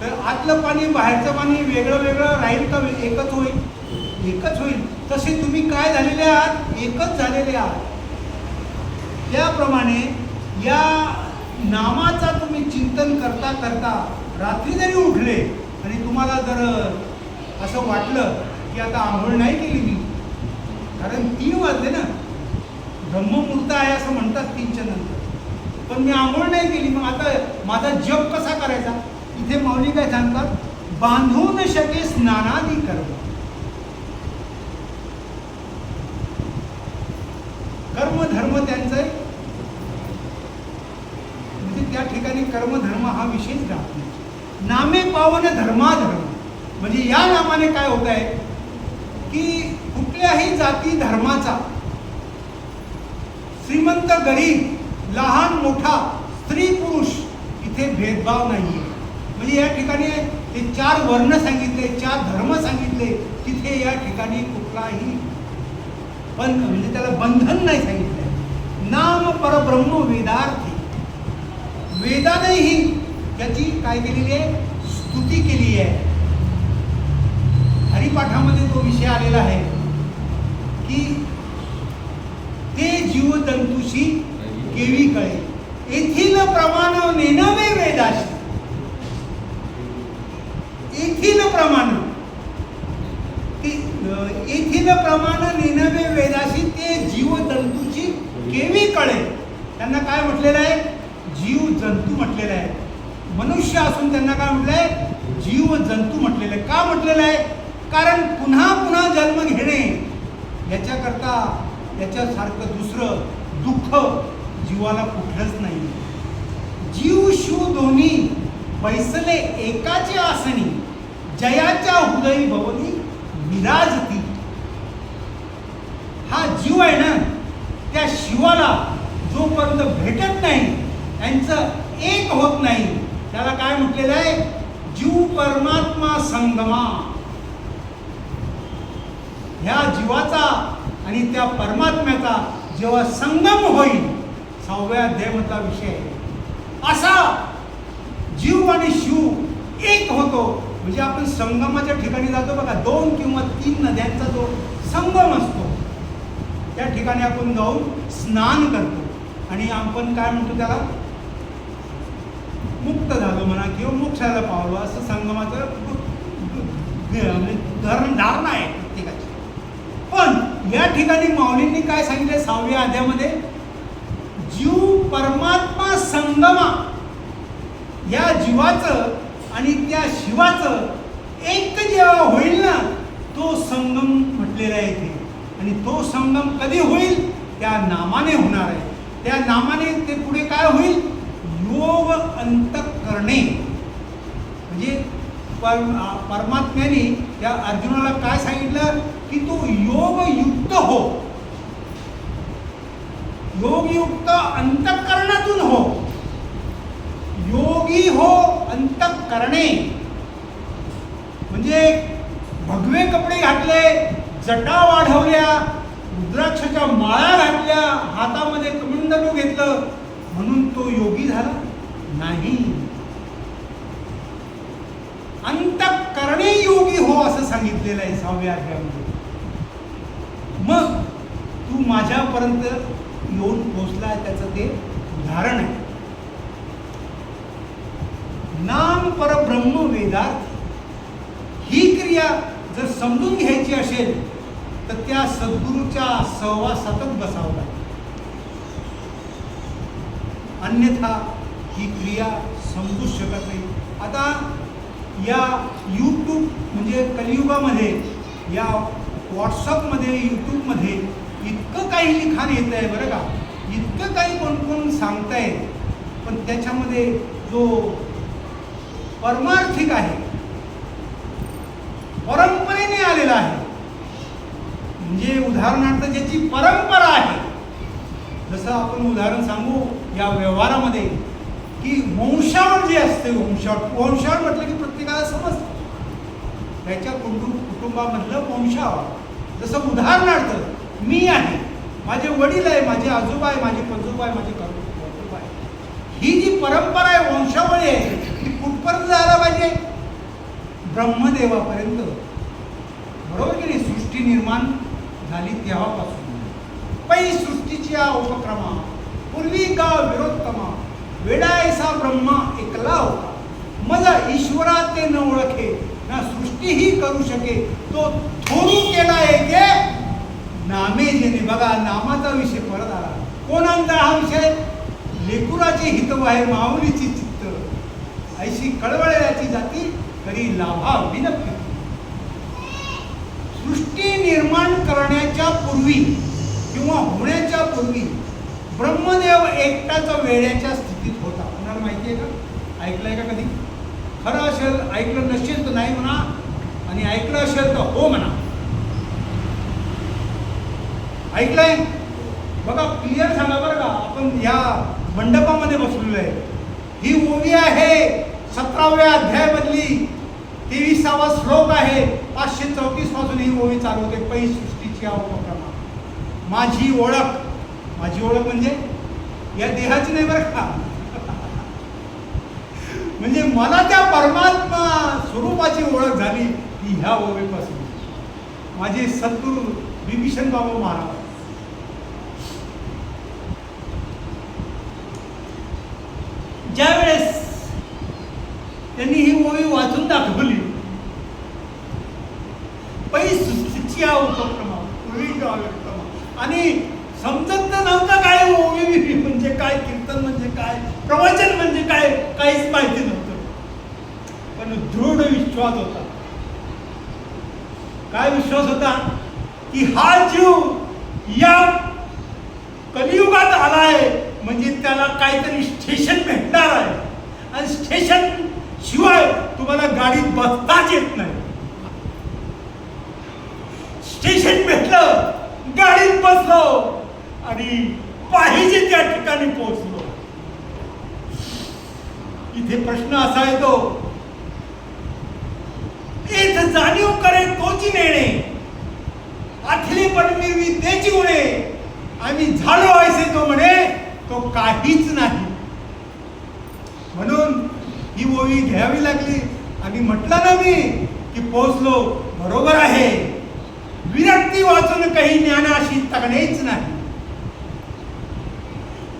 तर आतलं पाणी बाहेरचं पाणी वेगळं वेगळं राहील का एकच होईल? एकच होईल. तसे तुम्ही काय झालेले आहात? एकच झालेले आहात. त्याप्रमाणे या नामाचा तुम्ही चिंतन करता करता रात्री जरी उठले आणि तुम्हाला जर असं वाटलं की आता आंघोळ नाही केली मी, कारण 3 वाजले ना, ब्रह्ममुहूर्त आहे असं म्हणतात 3च्या नंतर, पण मी आंघोळ नाही केली, मग आता माझा जप कसा करायचा? इथे माऊली काय सांगतात? बांधू न शके स्नानादी कर्म. कर्मधर्म त्यांचं म्हणजे त्या ठिकाणी कर्मधर्म हा विषयच राहत नाही. नामे पावन धर्माधर्म म्हणजे या नामाने काय होत आहे की कुठल्याही जाती धर्माचा, श्रीमंत गरीब, लहान मोठा, स्त्री पुरुष इथे भेदभाव नाहीये. म्हणजे या ठिकाणी ते 4 वर्ण सांगितले, 4 धर्म सांगितले, तिथे या ठिकाणी कुठलाही म्हणजे त्याला बंधन नाही सांगितलंय. नाम परब्रह्म वेदार्थी. वेदानेही त्याची काय केलेली आहे? स्तुती केली आहे. हरिपाठामध्ये तो विषय आलेला आहे की ते जीवजंतूशी केवी कळे, येथील प्रमाण नेनवे वेदाशी. येथील प्रमाण, येथील प्रमाण नेनवे वेदाशी, ते जीवजंतूची केवी कळे. त्यांना काय म्हटलेलं आहे? जीव जंतू म्हटलेलं आहे. मनुष्य असून त्यांना काय म्हटलंय? जीव जंतू म्हटलेलं आहे. का म्हटलेलं आहे? कारण पुन्हा पुन्हा जन्म घेणे याच्याकरता याच्यासारखं दुसरं दुःख जीवाला कुठलंच नाही. जीव शिव दोन्ही बैसले एकाचे आसनी, जयाच्या हृदयी भवनी विराजती. हा जीव आहे ना, त्या शिवाला जोपर्यंत भेटत नाही, त्यांचं एक होत नाही, त्याला काय म्हटलेलं आहे? जीव परमात्मा संगमा. ह्या जीवाचा आणि त्या परमात्म्याचा जेव्हा संगम होईल, 6व्या अध्यायामधला विषय आहे. असा जीव आणि शिव एक होतो. म्हणजे आपण संगमाच्या ठिकाणी जातो बघा, 2 किंवा 3 नद्यांचा जो संगम असतो, त्या ठिकाणी आपण जाऊन स्नान करतो आणि आपण काय म्हणतो त्याला? मुक्त झालो म्हणा किंवा मोक्षाला पावलो, असं संगमाचं धारणा आहे प्रत्येकाची. पण या ठिकाणी माऊलींनी काय सांगितलं 6व्या अध्यायामध्ये? जीव परमात्मा संगमा. या जीवाचं आणि त्या शिवाचं एक जेव्हा होईल ना, तो संगम म्हटलेला आहे इथे. आणि तो संगम कधी होईल? त्या नामाने होणार आहे. त्या नामाने ते पुढे काय होईल? योग अंतःकरणे. म्हणजे परमात्म्याने त्या अर्जुनाला काय सांगितलं की तू योगयुक्त हो, योगयुक्त अंतःकरणातून हो, योगी हो अंतःकरणे. म्हणजे भगवे कपडे घातले, जटा वाढवल्या, रुद्राक्षाच्या माळा घातल्या, हातामध्ये कमंडलू घेतलं म्हणून तो योगी झाला? नाही. अंतःकरणे योगी हो असं सांगितलेलं आहे 6व्या अध्यायामध्ये. मग तू माझ्यापर्यंत येऊन पोचला, त्याचं ते उदाहरण आहे. नाम परब्रह्म वेदार्थ. ही क्रिया जर समजून घ्यायची असेल तर त्या सद्गुरूच्या सहवासातच बसावं लागेल. अन्यथा ही क्रिया समजू शकत नाही. आता या यूट्यूब म्हणजे कलियुगामध्ये, या व्हॉट्सअपमध्ये, यूट्यूबमध्ये इतकं काही लिखाण येत आहे बरं का, इतकं काही कोण कोण सांगतायत, पण त्याच्यामध्ये जो परमार्थिक आहे, परंपरेने आलेला आहे, म्हणजे उदाहरणार्थ ज्याची परंपरा आहे, जसं आपण उदाहरण सांगू या व्यवहारामध्ये की वंशावळ जे असते, वंशावळ म्हटलं की प्रत्येकाला समजतं त्याच्या कुटुंबामधलं वंशावळ. जसं उदाहरणार्थ मी आहे, माझे वडील आहे, माझे आजोबा आहे, माझे पंजोबा आहे, माझे कर्तृत्व आहे, परंपरा आहे, वंशावळी आहे, ती कुठपर्यंत जायला पाहिजे? ब्रह्मदेवापर्यंत. बरोबर की नाही? सृष्टी निर्माण झाली तेव्हापासून पै सृष्टीची उपक्रमा, पूर्वी का विरोत्तमा, वेडायसा ब्रह्मा एकला होता, मज ईश्वरा ते न ओळखे, ना सृष्टीही करू शके, तो थोरू केला एके नामे जेणे. बघा, नामाचा विषय परत आला. कोणाचा हा विषय? लेकुराचे हितव आहे माऊलीची चित्त, ऐशी कळवळ्याची जाती करी लाभा विनप्ती. सृष्टी निर्माण करण्याच्या पूर्वी किंवा होण्याच्या पूर्वी ब्रह्मदेव एकटाच वेड्याच्या स्थितीत होता. कोणाला माहिती आहे का? ऐकलंय का कधी? खरं असेल, ऐकलं नसेल तर नाही म्हणा, आणि ऐकलं असेल तर हो म्हणा. ऐकलंय? बघा, क्लिअर सांगा बरं का. आपण या मंडपामध्ये बसलेलो आहे. ही ओवी आहे 17व्या अध्यायामधली 23वा श्लोक आहे. 534 पासून ही ओवी चालू होते. पै सृष्टीची उपक्रमा, माझी ओळख. माझी ओळख म्हणजे या देहाची नाही बरं का, म्हणजे मला त्या परमात्मा स्वरूपाची ओळख झाली ही ह्या ओवीपासून. माझे सद्गुरू बिभीषण बाबा महाराज, ज्यावेळेस त्यांनी ही ओवी वाचून दाखवली, पै सृष्टीची उपक्रमा, आणि समजत नव्हतं काय ओवी म्हणजे काय, कीर्तन म्हणजे काय, प्रवचन म्हणजे काय, काहीच माहिती नव्हतं. पण दृढ विश्वास होता. काय विश्वास होता? की हा जीव या कलियुगात आलाय म्हणजे त्याला काहीतरी स्टेशन भेटणार आहे, आणि स्टेशन शिवाय तुम्हाला गाडीत बसताच येत नाही. स्टेशन भेटलं, गाडीत बसलो आणि पाहिजे त्या ठिकाणी पोहोचलो. इथे प्रश्न असा येतो, एक जाणीव करे तोची नेणे, आखले पण मिरवी त्याची गुणे, आम्ही झालो ऐसे तो म्हणे तो काहीच नाही. म्हणून ही ओवी घ्यावी लागली. आणि म्हटलं ना मी की पोहोचलो, बरोबर आहे. विरक्ती वाचून काही ज्ञानाशी तगणेच नाही.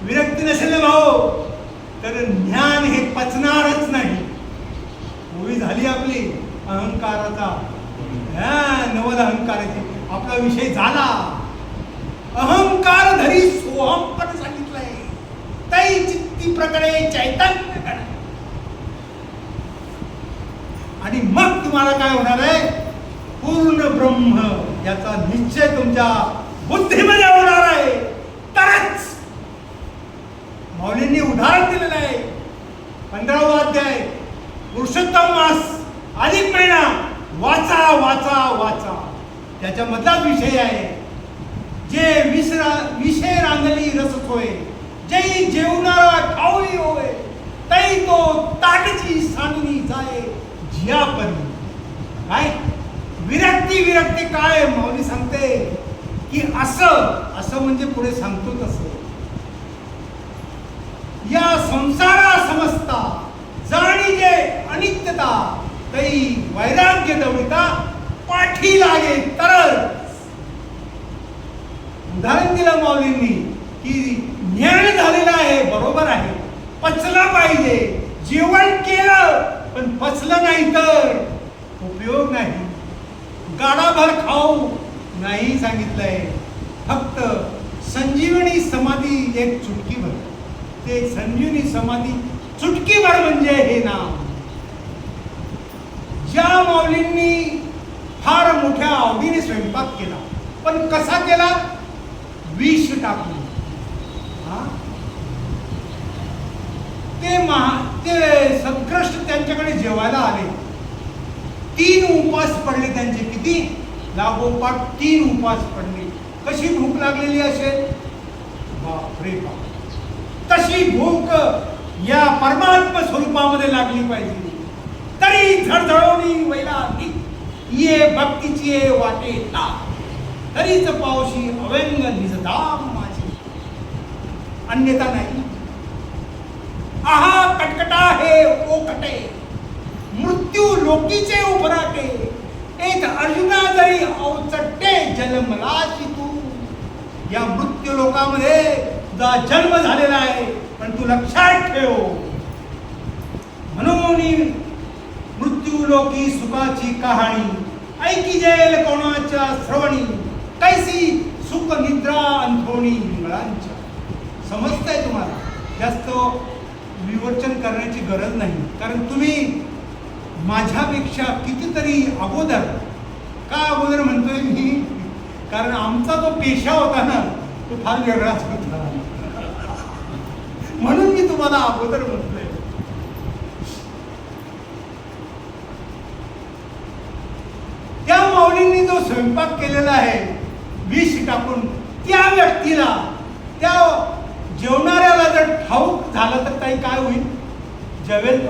विरक्ती नसेल भाऊ तर ज्ञान हे पचणारच नाही. ओवी झाली आपली अहंकाराचा, नवद अहंकाराची, आपला विषय झाला. अहंकार धरी सोहम पण सांगितलंय, तै चित्ती प्रकटे चैतन्य गण. आणि मग तुम्हाला काय होणार आहे? पूर्ण ब्रह्म याचा निश्चय तुमच्या बुद्धीमध्ये होणार आहे. तरच मौलींनी उदाहरण दिलेलं आहे. 15वा अध्याय, पुरुषोत्तम मास, अधिक महिना, वाचा वाचा वाचा. त्याच्यामधला विषय आहे, जे विषय रांगली रस होय, जै जेवणारा ठाऊई होय, तै तो ताटची सांडणी जाय जियापरी. काय विरक्ती? विरक्ती काय? मौली सांगते की असं म्हणजे पुढे सांगतो तसं, या संसारा समजता जाणी जे अनित्यता, तै वैराग्य दौडिता पाठी लागे तरल. उदाहरण दिलं मौलींनी की ज्ञान झालेलं आहे, बरोबर आहे, पचलं पाहिजे. जेवण केलं पण पचलं नाही तर उपयोग नाही. गाडाभर खाऊ नाही सांगितलंय. फक्त संजीवनी समाधी एक चुटकीभर, ते संजीवनी समाधी चुटकीभर म्हणजे हे नाम. ज्या मौलींनी फार मोठ्या आवडीने स्वयंपाक केला, पण कसा केला? विष टाकून. ते सत्कृष्ट त्यांच्याकडे जेवायला आले. 3 उपवास पडले त्यांचे. किती? लागोपाठ 3 उपवास पडले. कशी भूक लागलेली असेल? बापरे बाप. तशी भूक या परमात्मा स्वरूपामध्ये लागली पाहिजे. तरी झळझळवणी वैला ये भक्तीची ये वाटे ता, तरीच पावशी अव्यंग निजधाम माझी, अन्यथा नाही. आहा कटकटा हे ओकटे मृत्यू लोकीचे उभराटे एक अर्जुना जरी अवचट्टे जन्मलाशी तू. या मृत्यू लोकामध्ये तुझा जन्म झालेला आहे, पण तू लक्षात ठेव, म्हणून मृत्यू लोकी सुखाची कहाणी ऐकी जाईल कोणाच्या श्रवणी, कैसी सुख निद्रा अंथोणी इंगळांच्या. समजतंय तुम्हाला? जास्त विवेचन करण्याची गरज नाही, कारण तुम्ही माझ्यापेक्षा कितीतरी अगोदर. का अगोदर म्हणतोय मी? कारण आमचा जो पेशा होता ना तो फार वेगळाच होता, म्हणून मी तुम्हाला अगोदर म्हणतोय. त्या माऊलींनी जो स्वयंपाक केलेला आहे विष टाकून, त्या व्यक्तीला, त्या जेवणाऱ्याला जर ठाऊक झालं तर काही काय होईल? जेवेल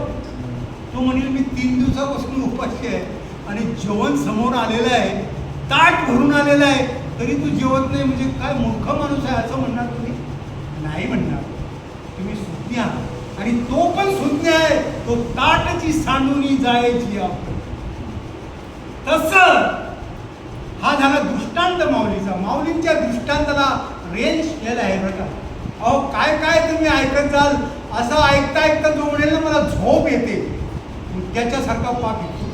तो म्हणेल मी 3 दिवसापासून उपाशी आहे आणि जेवण समोर आलेलं आहे, ताट भरून आलेलं आहे, तरी तू जेवत नाही, म्हणजे काय मूर्ख माणूस आहे असं म्हणणार तुम्ही? नाही म्हणणार. तुम्ही सुज्ञ आहात आणि तो पण सुज्ञ आहे, तो ताटची सांडूनी जायची आपण. तसं हा झाला दृष्टांत माऊलीचा. माऊलींच्या दृष्टांताला रेंज केलेला आहे बरं का. अहो काय काय तुम्ही ऐकत जाल, असं ऐकता ऐकता जो म्हणेल ना मला झोप येते, त्याच्यासारखा पाप येतो.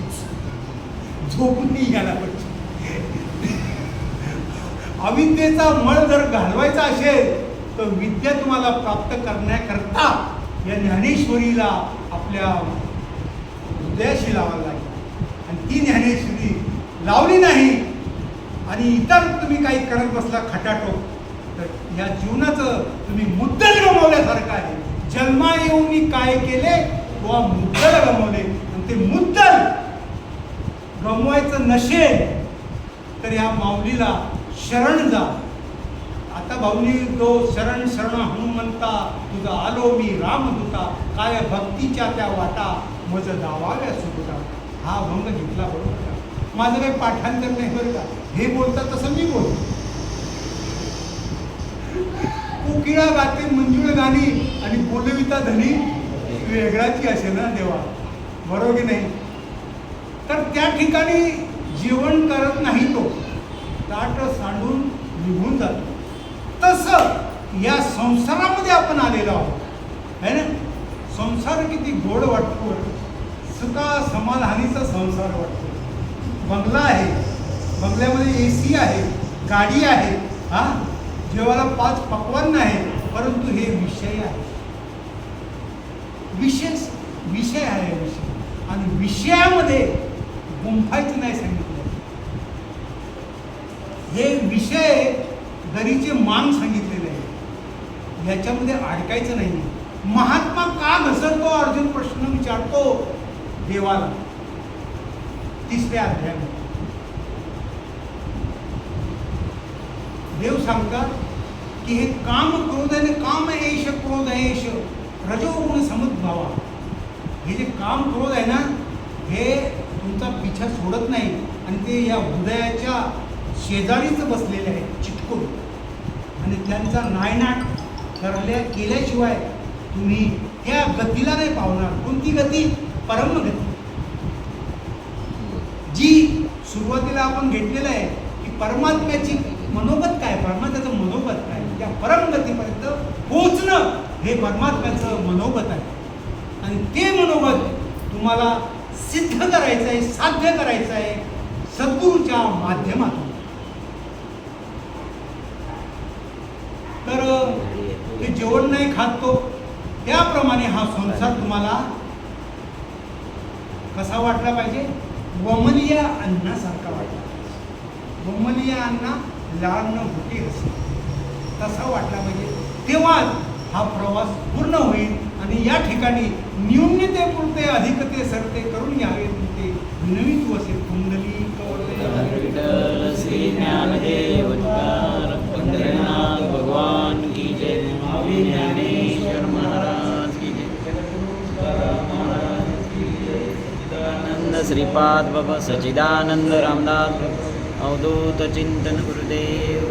झोपून नाही घ्यायला पाहिजे. अविद्येचा मळ जर घालवायचा असेल तर विद्या तुम्हाला प्राप्त करण्याकरता या ज्ञानेश्वरीला आपल्या हृदयाशी लावायला लागेल. आणि ती ज्ञानेश्वरी लावली नाही आणि इतर तुम्ही काही करत बसला खटाटोप, तर या जीवनाचं तुम्ही मुद्दल गमावल्यासारखं आहे. जन्मा येऊन काय केले वा मुद्दल गमावले. आणि ते मुद्दल गमवायचं नसेल तर या माऊलीला शरण जा. आता भाऊनी तो शरण शरण हनुमंता तुझा आलो मी रामदूता, काय भक्तीच्या त्या वाटा मज दावाव्या सुटता. हा अभंग घेतला बरोबर का? माझं काही पाठांतर नाही बरं का. हे बोलतात तसं मी बोलतो. कोकिळा गाते मंजुळ गाणी आणि बोलविता धनी वेगळाची असेल ना देवा, बरोबर की नाही? तर त्या ठिकाणी जेवण करत नाही, तो ताट सांडून निघून जातो. तसं या संसारामध्ये आपण आलेलो आहोत है ना. संसार किती गोड वाटतो, सुखा समाधानीचा संसार वाटतो. बंगला आहे, बंगल्यामध्ये AC आहे, गाडी आहे, हा जेवायला 5 पक्वान्न आहे, परंतु हे विषय आहे. विषय आहे विषय. आणि विषयामध्ये गुंफायचं नाही सांगितलं. हे विषय दरीचे मान सांगितलेले आहे, याच्यामध्ये अडकायचं नाही. महात्मा का घसरतो अर्जुन प्रश्न विचारतो देवाला 3ऱ्या अध्यायामध्ये. देव सांगतात की हे काम क्रोध आहे, काम एश क्रोध एश रजोगुण समुद्भवा. हे जे काम क्रोध आहे ना, हे तुमचा पिछा सोडत नाही आणि ते या हृदयाच्या शेजारीच बसलेले आहेत चिटकून. आणि त्यांचा नायनाट केल्याशिवाय तुम्ही त्या गतीला नाही पावणार. कोणती गती? परमगती. जी सुरुवातीला आपण घेतलेलं आहे की परमात्म्याची मनोगत काय, परमात्म्याचं मनोगत काय, त्या परमगतीपर्यंत पोहोचणं हे परमात्म्याचं मनोगत आहे. आणि ते मनोगत तुम्हाला सिद्ध करायचं आहे, साध्य करायचं आहे सद्गुरूच्या माध्यमातून. तर ते जेवण नाही खात तो, त्याप्रमाणे हा संसार तुम्हाला कसा वाटला पाहिजे? वमलिया अन्नासारखा वाटला पाहिजे. वमलिया अन्ना लाळण होते असे तसा वाटला पाहिजे. तेव्हा हा प्रवास पूर्ण होईल. आणि या ठिकाणी न्यूनतेपुरते अधिकते सरते करून घ्यावे ते विनवित वसे कुंडली श्री ज्ञानदेव पंढरीनाथ भगवान की जय. ज्ञानेश्वर महाराज की जय. महाराज की जय. सच्चिदानंद श्रीपाद बाबा सच्चिदानंद रामदास अवधूत चिंतन गुरुदेव.